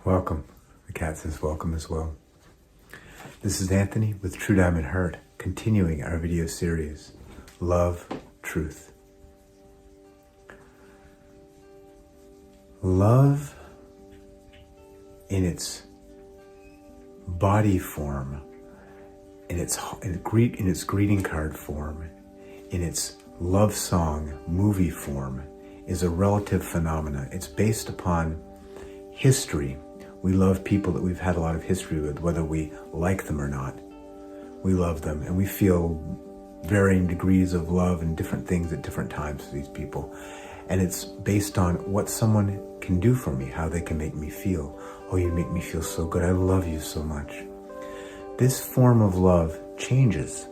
Welcome. The cat says welcome as well. This is Anthony with True Diamond Heart, continuing our video series, Love, Truth. Love in its body form, in its greeting card form, in its love song movie form, is a relative phenomena. It's based upon history. We love people that we've had a lot of history with, whether we like them or not. We love them, and we feel varying degrees of love and different things at different times for these people. And it's based on what someone can do for me, how they can make me feel. Oh, you make me feel so good. I love you so much. This form of love changes.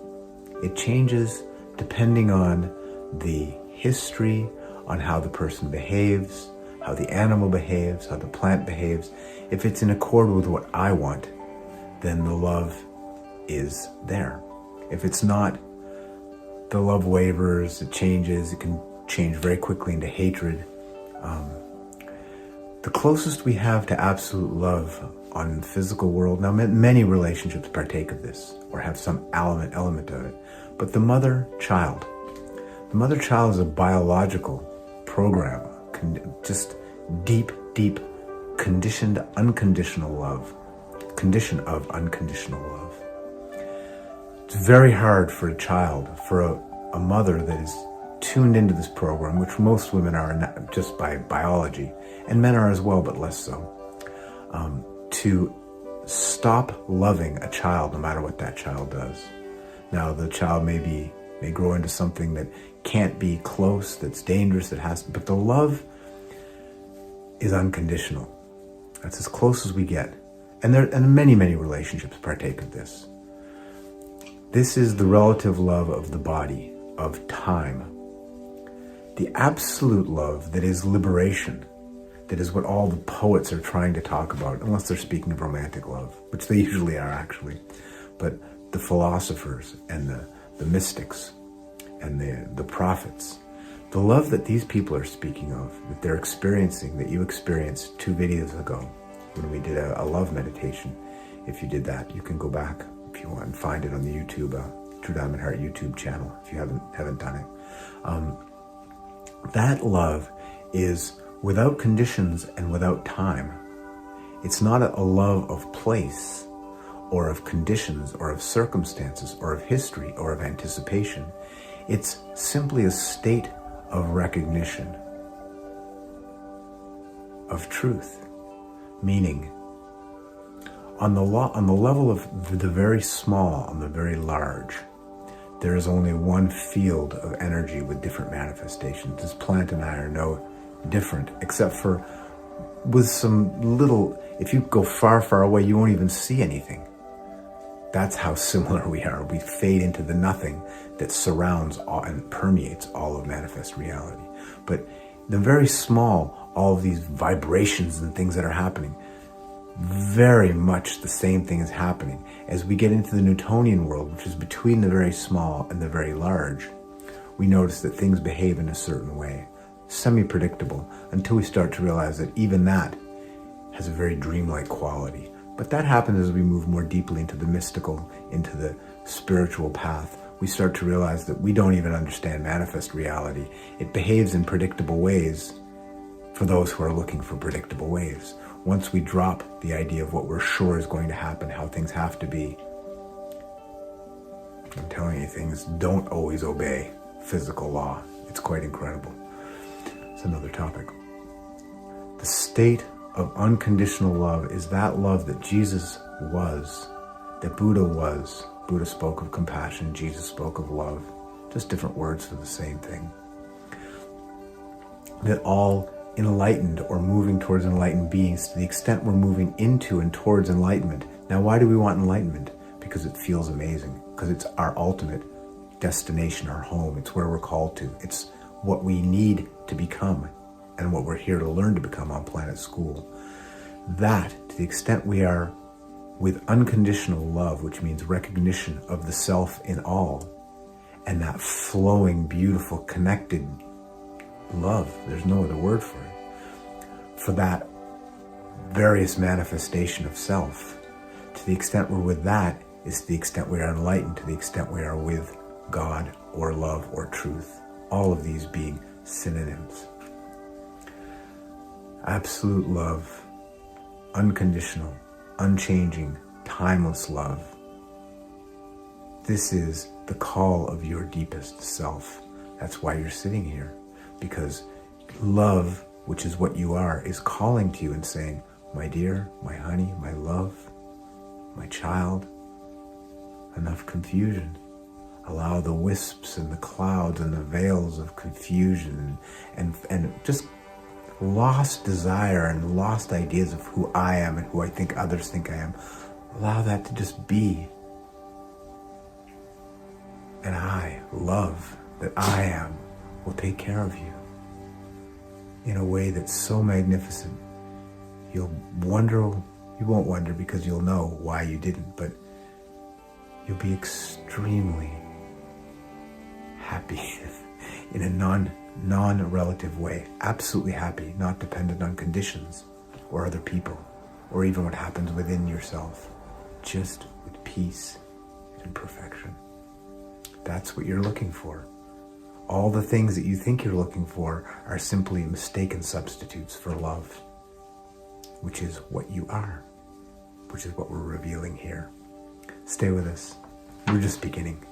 It changes depending on the history, on how the person behaves, how the animal behaves, how the plant behaves. If it's in accord with what I want, then the love is there. If it's not, the love wavers, it changes, it can change very quickly into hatred. The closest we have to absolute love on the physical world, now many relationships partake of this or have some element of it, but the mother-child. The mother-child is a biological program, just deep, conditioned, unconditional love, condition of unconditional love. It's very hard for a child, for a mother that is tuned into this program, which most women are just by biology, and men are as well, but less so, to stop loving a child no matter what that child does. Now, the child may grow into something that can't be close, that's dangerous, but the love is unconditional. That's as close as we get. And many relationships partake of this. This is the relative love of the body, of time. The absolute love that is liberation, that is what all the poets are trying to talk about, unless they're speaking of romantic love, which they usually are actually. But the philosophers and the mystics and the prophets, the love that these people are speaking of, that they're experiencing, that you experienced 2 videos ago when we did a love meditation. If you did that, you can go back if you want and find it on the YouTube, True Diamond Heart YouTube channel, if you haven't done it. That love is without conditions and without time. It's not a love of place or of conditions or of circumstances or of history or of anticipation. It's simply a state of recognition, of truth, meaning on the level of the very small and the very large, there is only one field of energy with different manifestations. This plant and I are no different, except for with some little, if you go far away, you won't even see anything. That's how similar we are. We fade into the nothing that surrounds and permeates all of manifest reality. But the very small, all of these vibrations and things that are happening, very much the same thing is happening. As we get into the Newtonian world, which is between the very small and the very large, we notice that things behave in a certain way, semi-predictable, until we start to realize that even that has a very dreamlike quality. But that happens as we move more deeply into the mystical, into the spiritual path. We start to realize that we don't even understand manifest reality. It behaves in predictable ways for those who are looking for predictable ways. Once we drop the idea of what we're sure is going to happen, how things have to be, I'm telling you, things don't always obey physical law. It's quite incredible. It's another topic. The state of unconditional love is that love that Jesus was, that Buddha was. Buddha spoke of compassion, Jesus spoke of love, just different words for the same thing. That all enlightened or moving towards enlightened beings, to the extent we're moving into and towards enlightenment. Now, why do we want enlightenment? Because it feels amazing, because it's our ultimate destination, our home. It's where we're called to. It's what we need to become and what we're here to learn to become on Planet School. That, to the extent we are with unconditional love, which means recognition of the self in all, and that flowing, beautiful, connected love, there's no other word for it, for that various manifestation of self. To the extent we're with that is to the extent we are enlightened, to the extent we are with God or love or truth. All of these being synonyms. Absolute love, unconditional, unchanging, timeless love. This is the call of your deepest self. That's why you're sitting here, because love, which is what you are, is calling to you and saying, my dear, my honey, my love, my child, enough confusion. Allow the wisps and the clouds and the veils of confusion and just lost desire and lost ideas of who I am and who I think others think I am. Allow that to just be. And I, love that I am, will take care of you in a way that's so magnificent. You won't wonder because you'll know why you didn't, but you'll be extremely happy in a non-relative way. Absolutely happy, not dependent on conditions or other people or even what happens within yourself. Just with peace and perfection. That's what you're looking for. All the things that you think you're looking for are simply mistaken substitutes for love, which is what you are, which is what we're revealing here. Stay with us. We're just beginning.